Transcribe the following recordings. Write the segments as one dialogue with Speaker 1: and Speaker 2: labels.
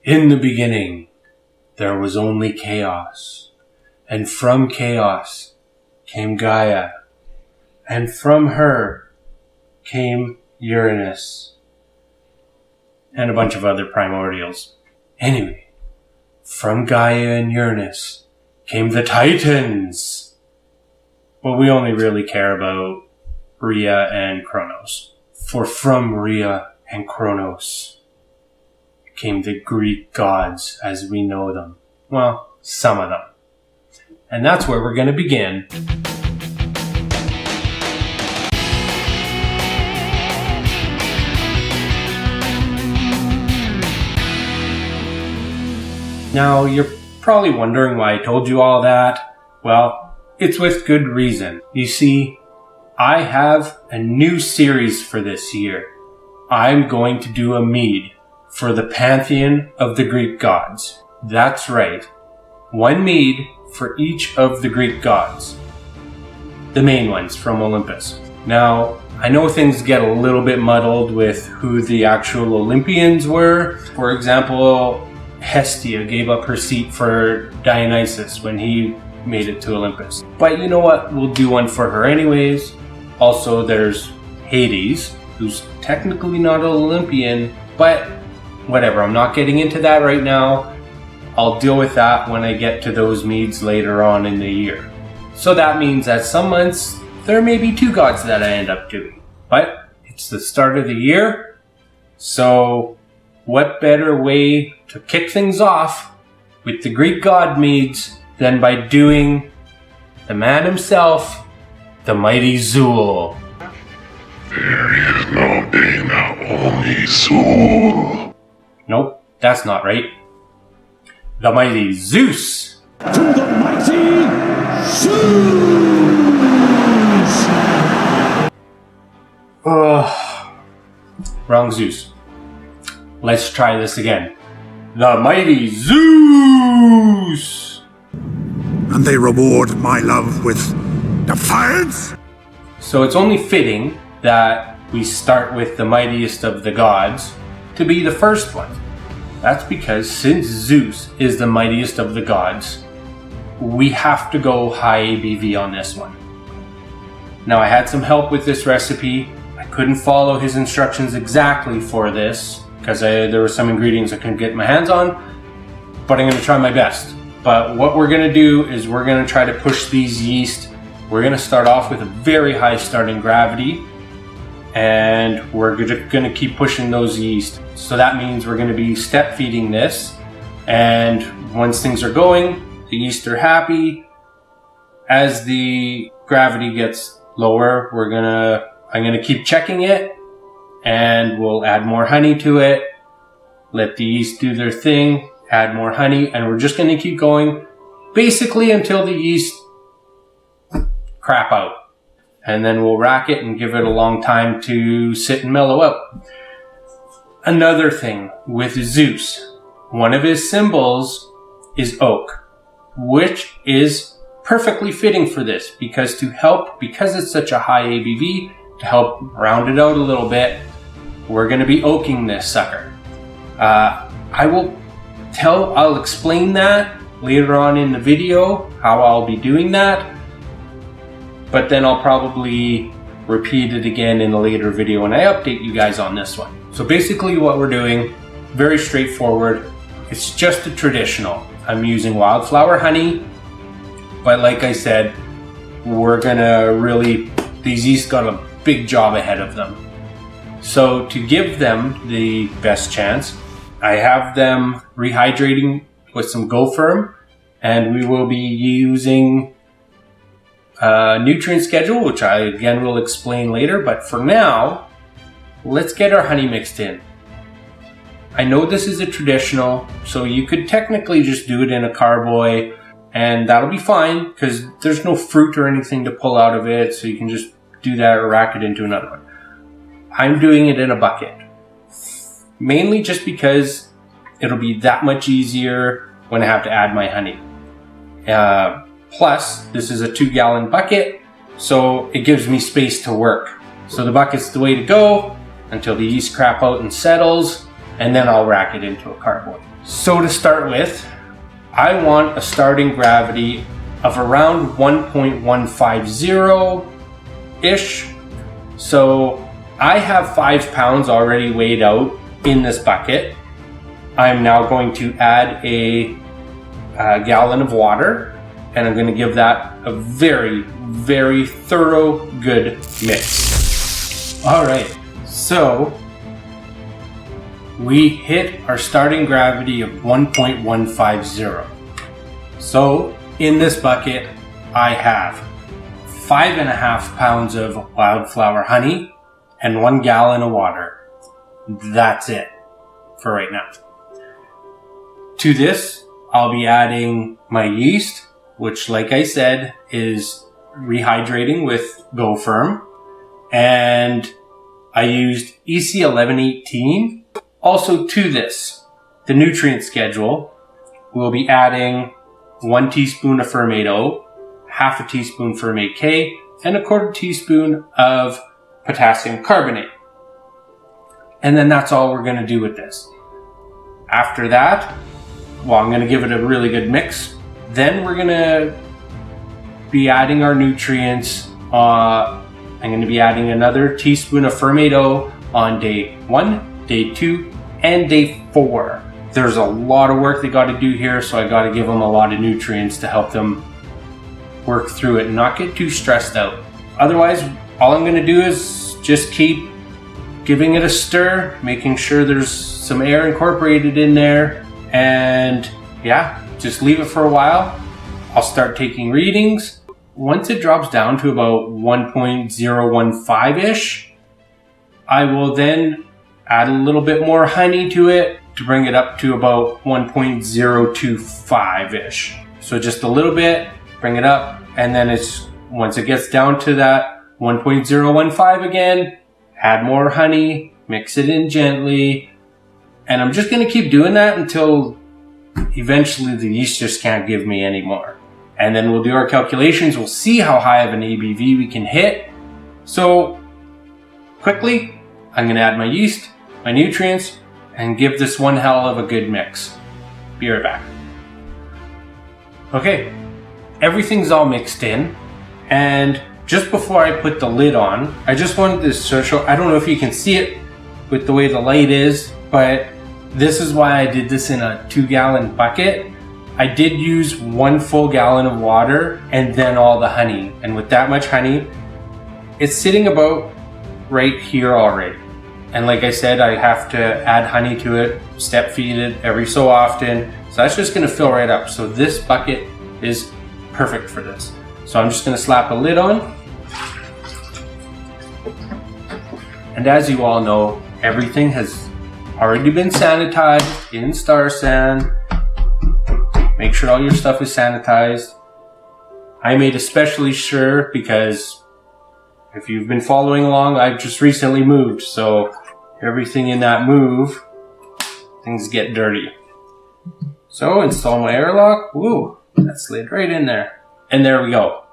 Speaker 1: In the beginning, there was only chaos, and from chaos came Gaia, and from her came Uranus, and a bunch of other primordials. Anyway, from Gaia and Uranus came the Titans. Well, we only really care about Rhea and Kronos. For from Rhea and Kronos came the Greek gods as we know them. Well, some of them. And that's where we're going to begin. Now, you're probably wondering why I told you all that. Well, it's with good reason. You see, I have a new series for this year. I'm going to do a mead for the pantheon of the Greek gods. That's right. One mead for each of the Greek gods. The main ones from Olympus. Now, I know things get a little bit muddled with who the actual Olympians were. For example, Hestia gave up her seat for Dionysus when he made it to Olympus. But you know what? We'll do one for her anyways. Also, there's Hades, who's technically not an Olympian, but whatever. I'm not getting into that right now. I'll deal with that when I get to those meads later on in the year. So that means that some months, there may be two gods that I end up doing. But it's the start of the year, so what better way to kick things off with the Greek god meads than by doing the man himself, the Mighty Zeus.
Speaker 2: There is no Dana, only Zeus.
Speaker 1: Nope, that's not right. The Mighty Zeus.
Speaker 3: To the Mighty Zeus!
Speaker 1: Wrong Zeus. Let's try this again. The Mighty Zeus!
Speaker 3: And they reward my love with defiance?
Speaker 1: So it's only fitting that we start with the mightiest of the gods to be the first one. That's because since Zeus is the mightiest of the gods, we have to go high ABV on this one. Now, I had some help with this recipe. I couldn't follow his instructions exactly for this because there were some ingredients I couldn't get my hands on, but I'm going to try my best. But what we're going to do is we're going to try to push these yeast. We're going to start off with a very high starting gravity, and we're going to keep pushing those yeast. So that means we're going to be step feeding this, and once things are going, the yeast are happy. As the gravity gets lower, I'm going to keep checking it, and we'll add more honey to it, let the yeast do their thing, add more honey, and we're just going to keep going basically until the yeast crap out. And then we'll rack it and give it a long time to sit and mellow out. Another thing with Zeus, one of his symbols is oak, which is perfectly fitting for this because it's such a high ABV, to help round it out a little bit, we're going to be oaking this sucker. I'll explain that later on in the video, how I'll be doing that. But then I'll probably repeat it again in a later video when I update you guys on this one. So basically what we're doing, very straightforward. It's just a traditional. I'm using Wildflower Honey, but like I said, these yeast got a big job ahead of them. So to give them the best chance, I have them rehydrating with some GoFerm, and we will be using a nutrient schedule, which I again will explain later. But for now, let's get our honey mixed in. I know this is a traditional, so you could technically just do it in a carboy, and that'll be fine because there's no fruit or anything to pull out of it, so you can just do that or rack it into another one. I'm doing it in a bucket, mainly just because it'll be that much easier when I have to add my honey. Plus, this is a 2-gallon bucket, so it gives me space to work. So the bucket's the way to go until the yeast crap out and settles, and then I'll rack it into a carboy. So to start with, I want a starting gravity of around 1.150-ish. So I have 5 pounds already weighed out in this bucket. I'm now going to add a gallon of water, and I'm going to give that a very, very thorough, good mix. All right, so we hit our starting gravity of 1.150. So in this bucket, I have 5.5 pounds of Wildflower Honey and 1 gallon of water. That's it for right now. To this, I'll be adding my yeast, which, like I said, is rehydrating with GoFerm. And I used EC1118. Also to this, the nutrient schedule, we'll be adding 1 teaspoon of Ferm O, half a teaspoon Ferm K, and 1/4 teaspoon of Potassium Carbonate. And then that's all we're going to do with this. After that, well, I'm going to give it a really good mix. Then we're going to be adding our nutrients. I'm going to be adding another teaspoon of Ferm O on day 1, day 2, and day 4. There's a lot of work they got to do here, so I got to give them a lot of nutrients to help them work through it and not get too stressed out. Otherwise, all I'm going to do is just keep giving it a stir, making sure there's some air incorporated in there, and yeah, just leave it for a while. I'll start taking readings. Once it drops down to about 1.015-ish, I will then add a little bit more honey to it to bring it up to about 1.025-ish. So just a little bit, bring it up, and then once it gets down to that 1.015 again, add more honey, mix it in gently, and I'm just going to keep doing that until eventually the yeast just can't give me any more. And then we'll do our calculations, we'll see how high of an ABV we can hit. So quickly, I'm going to add my yeast, my nutrients, and give this one hell of a good mix. Be right back. Okay, everything's all mixed in, and just before I put the lid on, I just wanted to show, I don't know if you can see it with the way the light is, but this is why I did this in a 2-gallon bucket. I did use 1 full gallon of water and then all the honey, and with that much honey, it's sitting about right here already. And like I said, I have to add honey to it, step feed it every so often. So that's just gonna fill right up. So this bucket is perfect for this. So I'm just gonna slap a lid on. And as you all know, everything has already been sanitized in Star San. Make sure all your stuff is sanitized. I made especially sure because if you've been following along, I've just recently moved. So everything in that move, things get dirty. So install my airlock. Woo, that slid right in there. And there we go.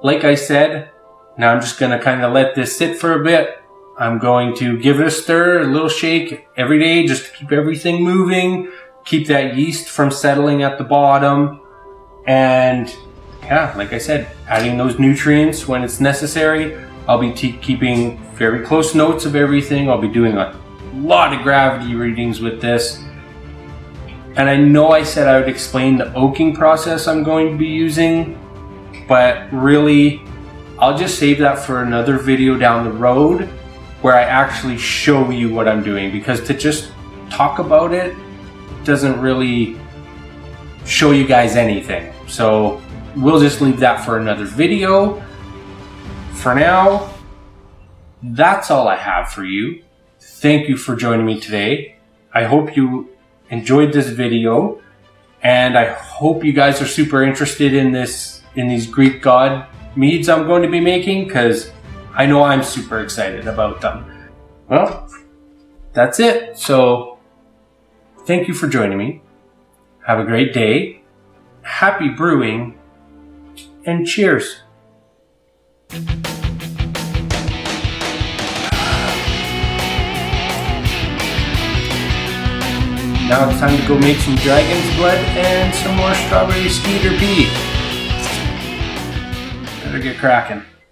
Speaker 1: Like I said, now I'm just gonna kind of let this sit for a bit. I'm going to give it a stir, a little shake every day just to keep everything moving, keep that yeast from settling at the bottom. And yeah, like I said, adding those nutrients when it's necessary. I'll be keeping very close notes of everything. I'll be doing a lot of gravity readings with this. And I know I said I would explain the oaking process I'm going to be using, but really, I'll just save that for another video down the road where I actually show you what I'm doing, because to just talk about it doesn't really show you guys anything. So we'll just leave that for another video. For now, that's all I have for you. Thank you for joining me today. I hope you enjoyed this video, and I hope you guys are super interested in these Greek god meads I'm going to be making, because I know I'm super excited about them. Well, that's it. So thank you for joining me. Have a great day. Happy brewing, and cheers. Now it's time to go make some dragon's blood and some more strawberry skeeter pea. Better get cracking.